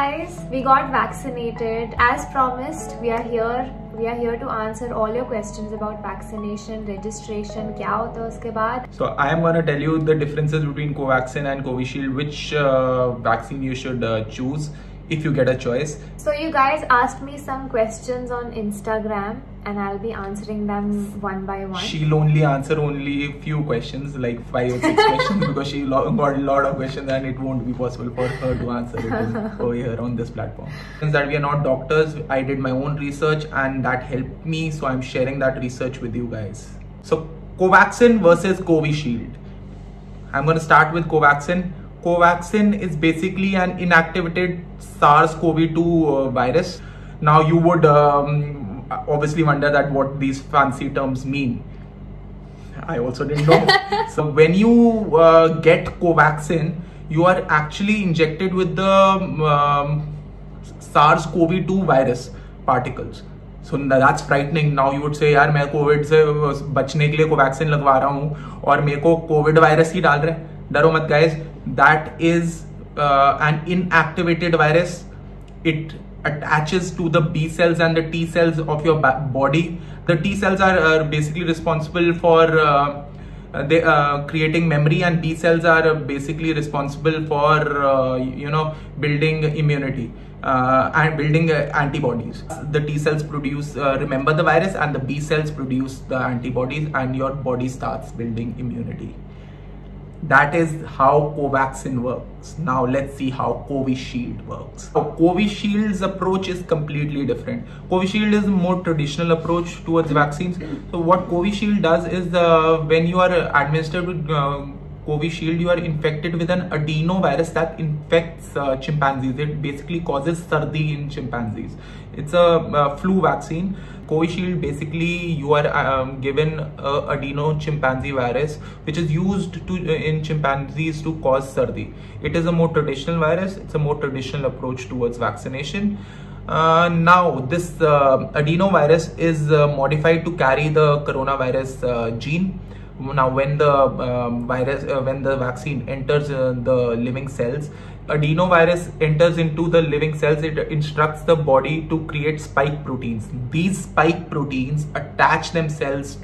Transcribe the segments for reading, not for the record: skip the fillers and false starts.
guys, we got vaccinated. As promised, we are here. We are here to answer all your questions about vaccination, registration, क्या होता है उसके बाद. So I am going to tell you the differences between Covaxin and Covishield, which vaccine you should choose if you get a choice. So you guys asked me some questions on Instagram and I'll be answering them one by one. She'll only answer only a few questions, like 5 or 6 questions, because she got a lot of questions and it won't be possible for her to answer it over here on this platform. Since that we are not doctors, I did my own research and that helped me, so I'm sharing that research with you guys. So Covaxin versus Covishield. I'm going to start with Covaxin. Covaxin is basically an inactivated SARS-CoV-2 virus. Now you would obviously wonder that what these fancy terms mean. I also didn't know. So when you get Covaxin, you are actually injected with the SARS-CoV-2 virus particles. So that's frightening. Now you would say, यार मैं Covid से बचने के लिए Covaxin लगवा रहा हूँ और मेरे को कोविड वायरस ही डाल रहे हैं. डरो मत guys. That is an inactivated virus. It attaches to the B cells and the T cells of your body. The T cells are basically responsible for creating memory, and B cells are basically responsible for building immunity and building antibodies. The T cells produce remember the virus, and the B cells produce the antibodies, and your body starts building immunity. That is how Covaxin works. Now let's see how Covishield works. So Covishield's approach is completely different. Covishield is a more traditional approach towards vaccines. So what Covishield does is when you are administered with Covishield, you are infected with an adenovirus that infects chimpanzees. It basically causes sardi in chimpanzees. It's a flu vaccine. Covishield, basically you are given adeno chimpanzee virus, which is used in chimpanzees to cause sardi. It is a more traditional virus. It's a more traditional approach towards vaccination. Now this adenovirus is modified to carry the coronavirus gene. Now when the vaccine enters the living cells, adenovirus enters into the living cells. It instructs the body to create spike proteins. These spike proteins attach themselves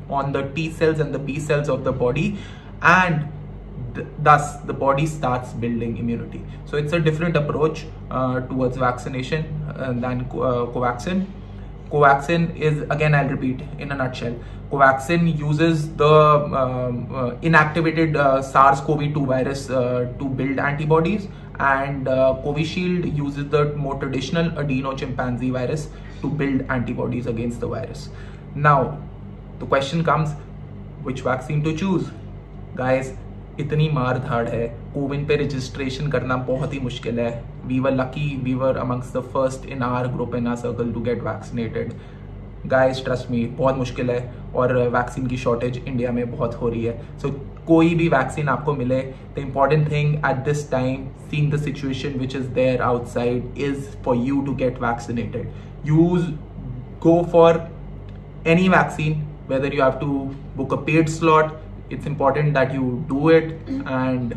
on the T cells and the B cells of the body, and thus the body starts building immunity. So it's a different approach towards vaccination than Covaxin. Covaxin is, again I'll repeat in a nutshell, Covaxin uses the inactivated SARS-CoV-2 virus to build antibodies, and Covishield uses the more traditional adeno chimpanzee virus to build antibodies against the virus. Now the question comes, which vaccine to choose? Guys, इतनी मार धाड़ है, कोविन पे registration करना बहुत ही मुश्किल है. We were lucky, we were amongst the first in our group, in our circle, to get vaccinated. Guys, trust me, बहुत मुश्किल है और वैक्सीन की शॉर्टेज इंडिया में बहुत हो रही है. So कोई भी वैक्सीन आपको मिले, the important thing at this time, seeing the situation which is there outside, is for you to get vaccinated. Go for any vaccine, whether you have to book a paid slot. It's important that you do it and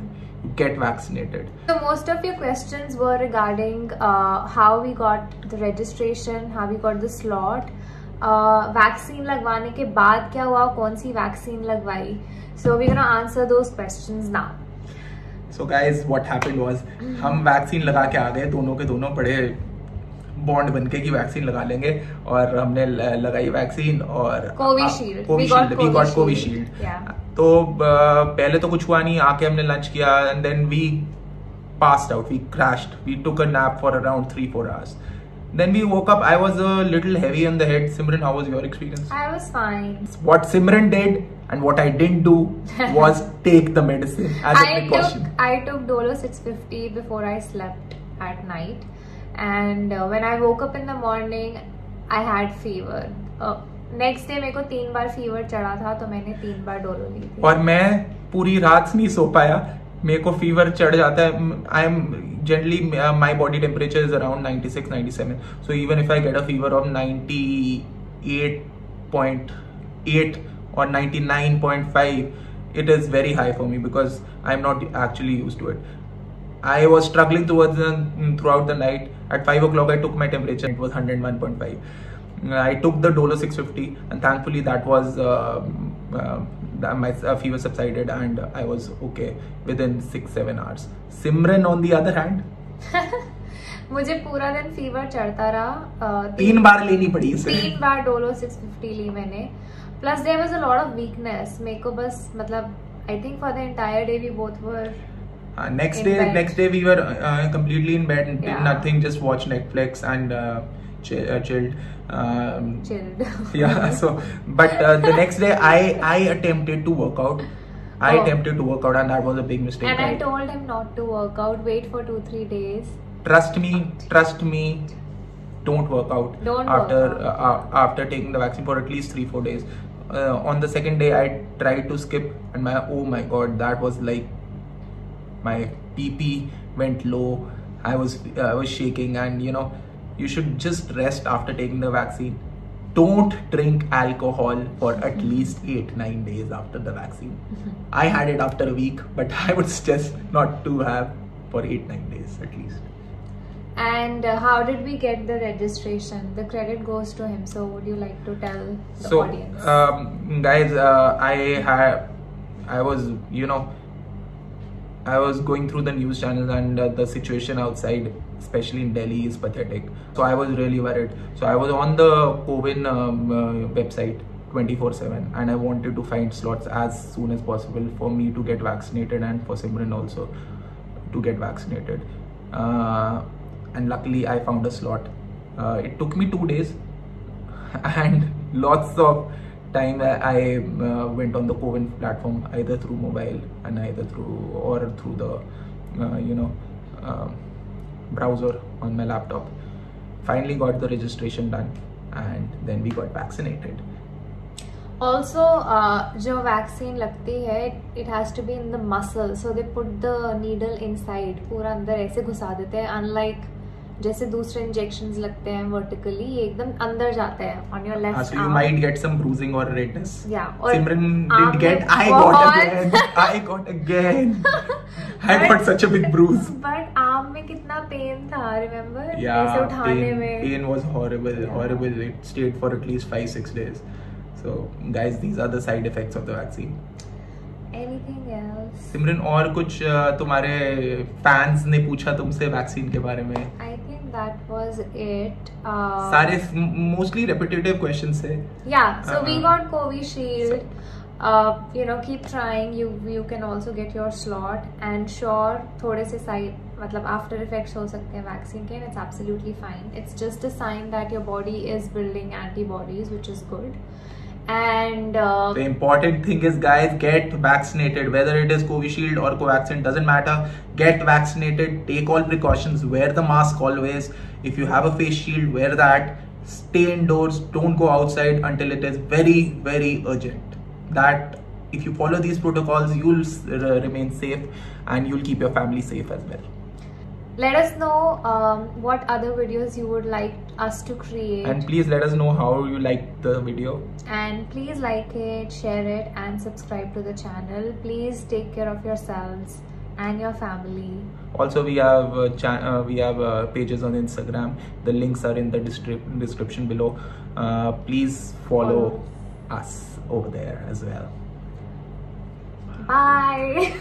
get vaccinated. So most of your questions were regarding how we got the registration, how we got the slot, vaccine लगवाने के बाद क्या हुआ, कौन सी vaccine लगवाई. So we're gonna answer those questions now. So guys, what happened was, हम vaccine लगा के आ गए, दोनों के दोनों पड़े बॉन्ड बनके की वैक्सीन लगा लेंगे, और हमने लगाई वैक्सीन और कोविशील्ड. तो पहले तो कुछ हुआ नहीं, आके हमने लंच किया and then we passed out, we crashed, we took a nap for around 3-4 hours. Then we woke up. I was a little heavy on the head. Simran, how was your experience? I was fine. What Simran did and what I didn't do was take the medicine as a precaution. I took Dolo 650 before I slept at night. And when I woke up in the morning, I had fever. Next day मेरे को 3 बार fever चढ़ा था, तो मैंने 3 बार Dolo ली थी. और मैं पूरी रात नहीं सो पाया, मेरे को फीवर चढ़ जाता है. I am generally my body temperature is around 96-97. So even if I get a fever of 98.8 or 99.5, it is very high for me because I am not actually used to it. I was struggling throughout the night. At 5 o'clock, I took my temperature. It was 101.5. I took the Dolo 650, and thankfully that was my fever subsided, and I was okay within 6-7 hours. Simran, on the other hand, मुझे पूरा दिन fever चढ़ता रहा. 3 बार लेनी पड़ी इसे. 3 बार Dolo 650 ली मैंने. Plus there was a lot of weakness. मेरे को बस मतलब I think for the entire day we both were next day we were completely in bed, did nothing, just watched Netflix and chilled. Yeah. So but the next day I attempted to work out. Attempted to work out, and that was a big mistake. And I told him not to work out. Wait for 2-3 days. Trust me. Don't work out. After taking the vaccine for at least 3-4 days. On the second day, I tried to skip, and oh my god, that was like my PP went low. I was shaking, and you should just rest after taking the vaccine. Don't drink alcohol for at least 8-9 days after the vaccine. I had it after a week, but I would suggest not to have for 8-9 days at least. And how did we get the registration? The credit goes to him. So would you like to tell the audience? Guys, I was going through the news channels, and the situation outside, especially in Delhi, is pathetic. So I was really worried. So I was on the CoWIN website 24/7, and I wanted to find slots as soon as possible for me to get vaccinated, and for Simran also to get vaccinated. And luckily I found a slot. It took me 2 days and lots of time. I went on the CoWIN platform, either through mobile and either through the browser on my laptop. Finally got the registration done, and then we got vaccinated. Also, जो vaccine लगती है, it has to be in the muscle, so they put the needle inside. पूरा अंदर ऐसे घुसा देते हैं. Unlike जैसे दूसरे injections लगते हैं vertically, ये एकदम अंदर जाते हैं on your left arm. So you might get some bruising or redness. Yeah. Simran did get. I got again. I got such a big bruise. But arm में कितना pain था, remember? Yeah. ऐसे उठाने में. Pain was horrible. Yeah. Horrible. It stayed for at least 5-6 days. So guys, these are the side effects of the vaccine. Anything else? सिमरन, और कुछ तुम्हारे fans ने पूछा तुमसे वैक्सीन के बारे में? I think that was it. सारे mostly repetitive questions थे. Yeah. So we got Covishield. Keep trying. You can also get your slot, and sure, थोड़े से side मतलब after effects हो सकते हैं vaccine के, and it's absolutely fine. It's just a sign that your body is building antibodies, which is good. And the important thing is, guys, get vaccinated. Whether it is Covishield or Covaxin, doesn't matter. Get vaccinated. Take all precautions. Wear the mask always. If you have a face shield, wear that. Stay indoors. Don't go outside until it is very, very urgent. That if you follow these protocols, you'll remain safe, and you'll keep your family safe as well. Let us know what other videos you would like us to create. And please let us know how you liked the video. And please like it, share it, and subscribe to the channel. Please take care of yourselves and your family. Also, we have pages on Instagram. The links are in the description below. Please follow us over there as well. Bye.